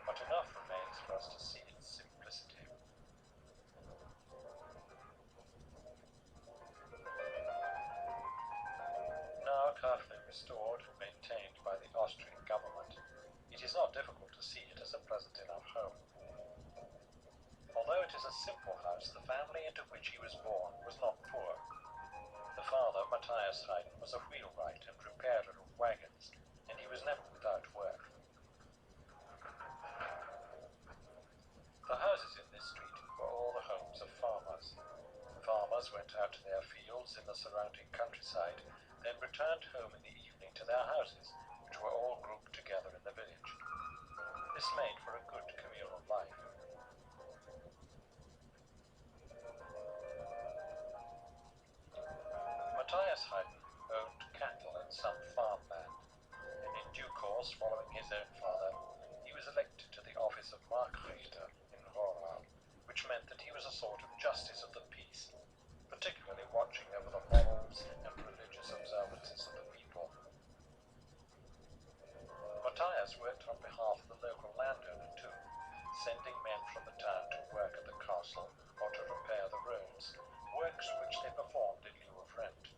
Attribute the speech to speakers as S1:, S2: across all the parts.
S1: but enough remains for us to see its simplicity. Now carefully restored and maintained by the Austrian government, it is not difficult to see it as a pleasant enough home. Although it is a simple house, the family into which he was born was not poor. The father, Matthias Haydn, was a wheelwright and repairer of wagons, and he was never without work. The houses in this street were all the homes of farmers. Farmers went out to their fields in the surrounding countryside, then returned home in the evening to their houses, which were all grouped together in the village. This made for a good communal life. Matthias Haydn owned cattle and some farmland, and in due course, following his own father, he was elected to the office of Markrichter in Roral, which meant that he was a sort of justice of the peace, particularly watching over the morals and religious observances of the people. Matthias worked on behalf of the local landowner too, sending men from the town to work at the castle or to repair the roads, works which they performed in lieu of rent.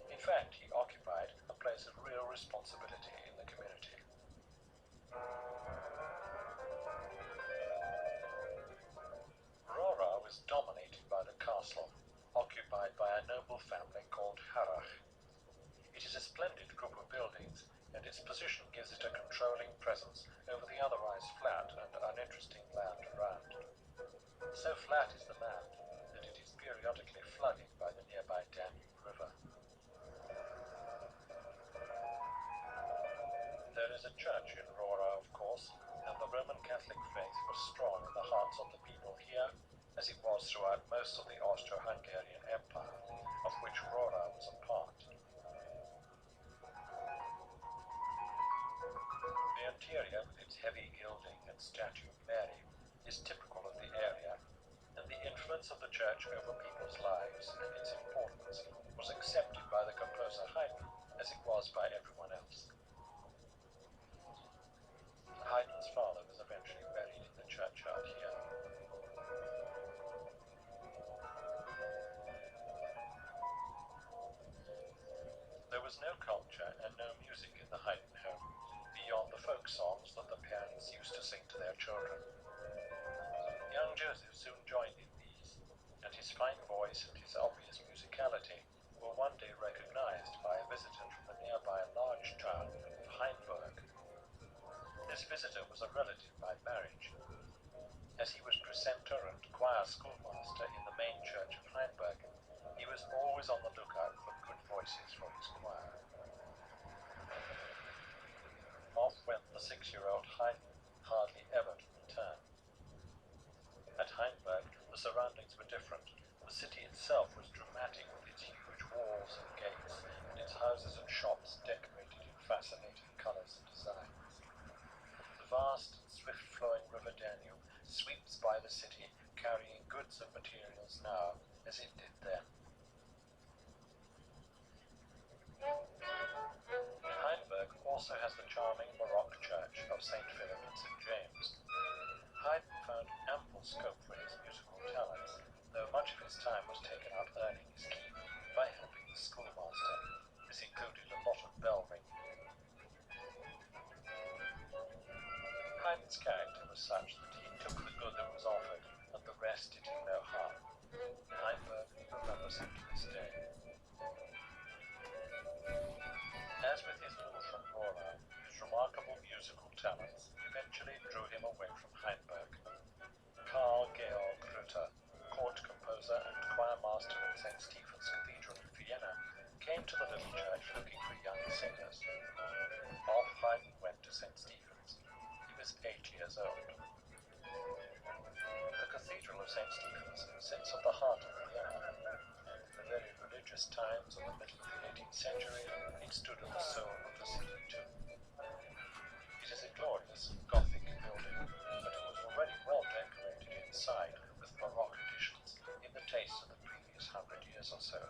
S1: In fact, he occupied a place of real responsibility in the community. Rora was dominated by the castle, occupied by a noble family called Harrach. It is a splendid group of buildings, and its position gives it a controlling presence over the otherwise flat and uninteresting land around. So flat is the land that it is periodically flooded by the nearby Danube River. There is a church in Rora, of course, and the Roman Catholic faith was strong in the hearts of the people here, as it was throughout most of the Austro-Hungarian Empire, of which Rora was a part. The interior, with its heavy gilding and statue of Mary, is typical of the area, and the influence of the church over people's lives and its importance was accepted by the composer Haydn as it was by everyone else. Haydn's father was eventually buried in the churchyard here. There was no culture and no music in the Haydn home, beyond the folk songs that the parents used to sing to their children. Young Joseph soon joined in these, and his fine voice and his obvious musicality were one day recognized by a visitor from the nearby large town of Haydn. This visitor was a relative by marriage. As he was precentor and choir schoolmaster in the main church of Haydn, he was always on the lookout for good voices for his choir. Off went the 6-year-old Haydn, hardly ever to return. At Haydn, the surroundings were different. The city itself was dramatic with its huge walls and gates, and its houses and shops decorated in fascinating colors and designs. The vast and swift-flowing river Danube sweeps by the city, carrying goods and materials now, as it did then. Haydn also has the charming Baroque church of St. Philip and St. James. Haydn found ample scope for his musical talents, though much of his time was taken up earning his keep by helping the schoolmaster. This included a lot of bell ringing. Haydn's character was such that he took the good that was offered, and the rest did him no harm. Haydn remembers him to this day. As with his move from Rora, his remarkable musical talents eventually drew him away from Haydn. Carl Georg Ritter, court composer and choir master at St. Stephen's Cathedral in Vienna, came to the little church looking for young singers. Off Haydn went to St. Stephen's. He was 8 years old. The Cathedral of St. Stephen's sits at the heart of Vienna. In the very religious times of the middle of the 18th century, it stood at the soul of the city too. It is a glorious Gothic building, but it was already well decorated inside with Baroque additions in the taste of the previous 100 years or so.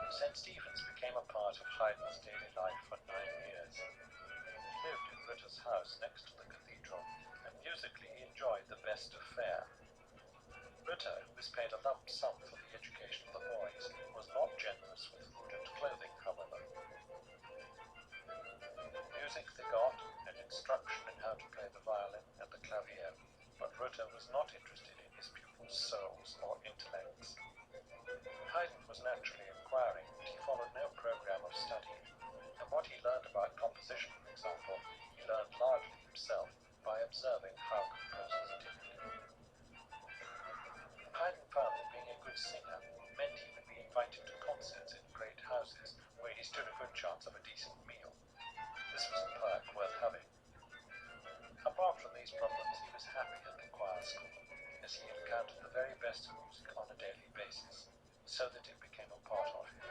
S1: St. Stephen's became a part of Haydn's daily life for 9 years. He lived in Ritter's house next to the cathedral, and musically he enjoyed the best of fare. Ritter, who was paid a lump sum for the education of the boys, was not generous with food and clothing, however. Music they got, and instruction in how to play the violin and the clavier, but Ritter was not interested in his pupils' souls or intellects. Haydn was naturally inquiring, but he followed no program of study, and what he learned about composition, for example, he learned largely himself by observing how composers did it. Haydn found that being a good singer meant he would be invited to concerts in great houses where he stood a good chance of a decent meal. This was a perk worth having. Apart from these problems, he was happy at the choir school, as he encountered the very best of music on a daily basis, so that it became a part of him.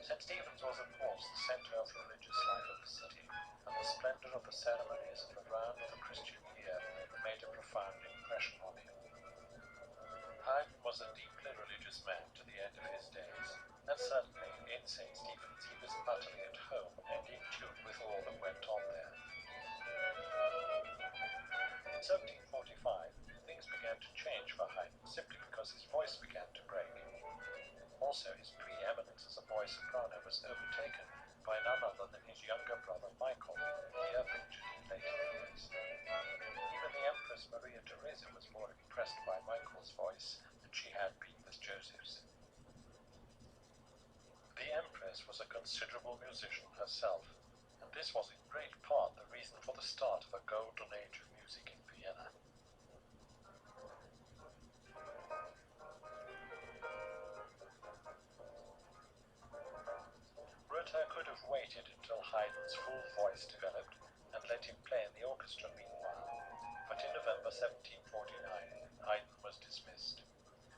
S1: St. Stephen's was, of course, the centre of the religious life of the city, and the splendour of the ceremonies of the round of the Christian year made a profound impression on him. Haydn was a deeply religious man to the end of his days, and certainly in St. Stephen's he was utterly at home and in tune with all that went on there. In 1745, things began to change for Haydn simply because his voice began to break. Also, his preeminence as a boy soprano was overtaken by none other than his younger brother Michael, here pictured in later years. Even the Empress Maria Theresa was more impressed by Michael's voice than she had been with Joseph's. The Empress was a considerable musician herself, and this was in great part the reason for the start of a golden age of music in Vienna. Ritter could have waited until Haydn's full voice developed and let him play in the orchestra meanwhile, but in November 1749 Haydn was dismissed.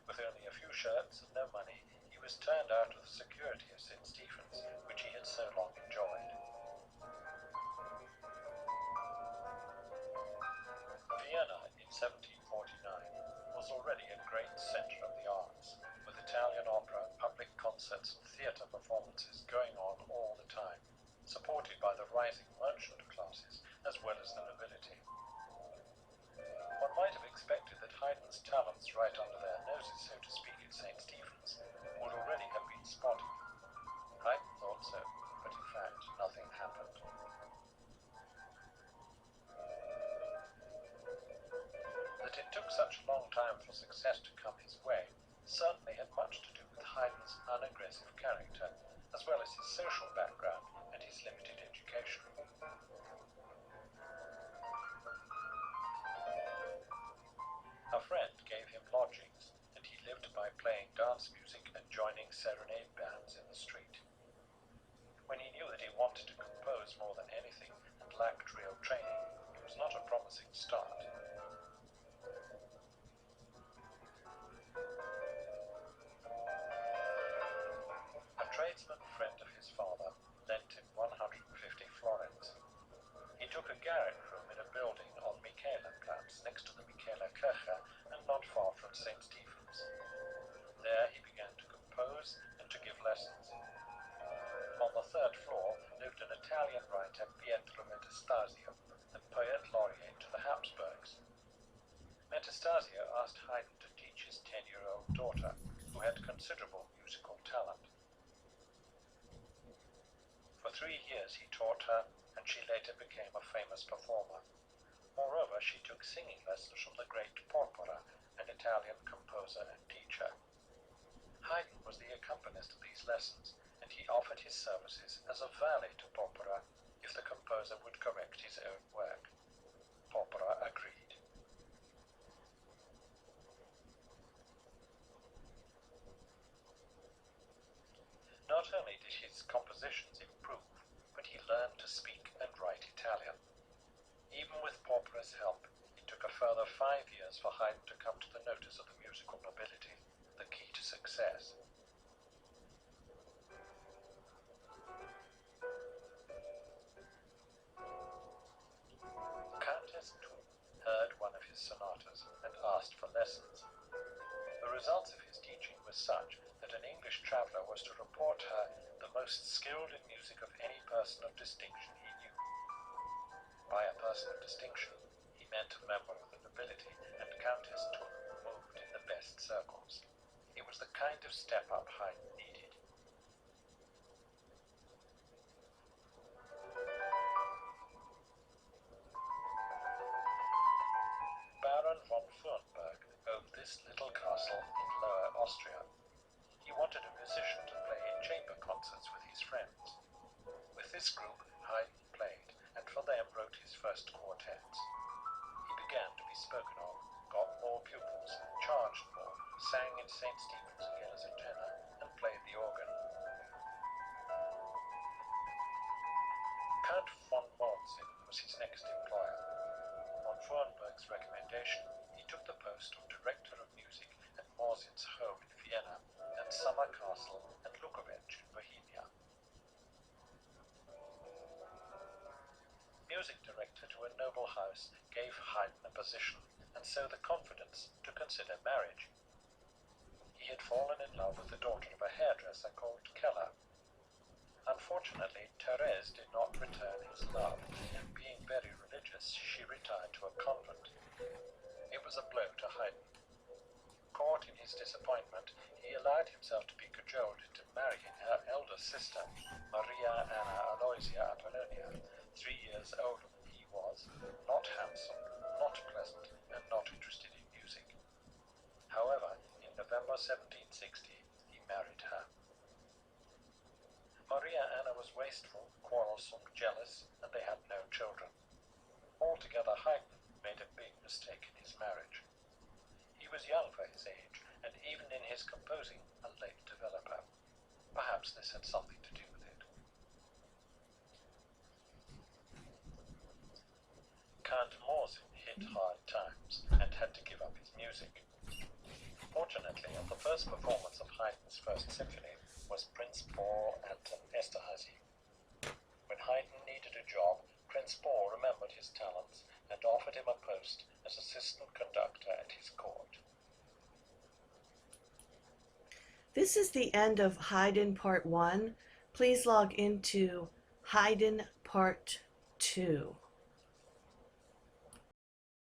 S1: With only a few shirts and no money, he was turned out of the security of St. Stephen's, which he had so long enjoyed. Vienna in 1749 was already a great centre of the arts, with Italian opera, public concerts and theatre performances going on all the time, supported by the rising merchant classes as well as the nobility. One might have expected that Haydn's talents right under their noses, so to speak, at St. Stephen's would already have been spotted. Haydn thought so, but in fact nothing happened. That it took such a long time for success to come his way certainly had much to do with Haydn's unaggressive character, as well as his social background and his limited education. A friend gave him lodgings, and he lived by playing dance music and joining serenade bands in the street. When he knew that he wanted to compose more than anything and lacked real training, it was not a promising start. A tradesman friend of his father lent him 150 florins. He took a garret room in a building on Michaelerplatz next to the Michaelerkirche and not far from St. Stephen's. There he began to compose and to give lessons. On the third floor lived an Italian writer, Pietro Metastasio, the poet laureate to the Habsburgs. Metastasio asked Haydn to teach his 10-year-old daughter, who had considerable musical talent. For 3 years he taught her, and she later became a famous performer. Moreover, she took singing lessons from the great Porpora, an Italian composer and teacher. Haydn was the accompanist of these lessons, and he offered his services as a valet to Porpora if the composer would correct his own work. Porpora agreed. Not only did his compositions improve, but he learned to speak and write Italian. Even with Porpora's help, it took a further 5 years for Haydn to come to the notice of the musical nobility, the key to success. Countess Thun heard one of his sonatas and asked for lessons. The results of his teaching were such that an English her the most skilled in music of any person of distinction he knew. By a person of distinction, he meant a member of the nobility, and Countess Thun moved in the best circles. It was the kind of step-up Haydn needed. Baron von Fürnberg owned this little castle in Lower Austria. He wanted a musician to play chamber concerts with his friends. With this group, Haydn played, and for them wrote his first quartets. He began to be spoken of, got more pupils, charged more, sang in St. Stephen's again as a tenor, and played the organ. Count von Morzin was his next employer. On Fürnberg's recommendation, he took the post of director of music at Morzin's home in Vienna and summer castle and Lukowicz in Bohemia. Music director to a noble house gave Haydn a position, and so the confidence to consider marriage. He had fallen in love with the daughter of a hairdresser called Keller. Unfortunately, Therese did not return his love, and being very religious, she retired to a convent. It was a blow to Haydn. Caught in his disappointment, he allowed himself to be cajoled into marrying her elder sister, Maria Anna Aloysia Apollonia, 3 years older than he was, not handsome, not pleasant, and not interested in music. However, in November 1760, he married her. Maria Anna was wasteful, quarrelsome, jealous, and they had no children. Altogether, Haydn made a big mistake in his marriage. He was young for his age, and even in his composing, a late developer. Perhaps this had something to do with it. Count Morzin hit hard times and had to give up his music. Fortunately, at the first performance of Haydn's First Symphony was Prince Paul Anton Esterhazy. When Haydn needed a job, Prince Paul remembered his talents and offered him a post as assistant conductor at his court.
S2: This is the end of Haydn Part 1. Please log into Haydn Part 2.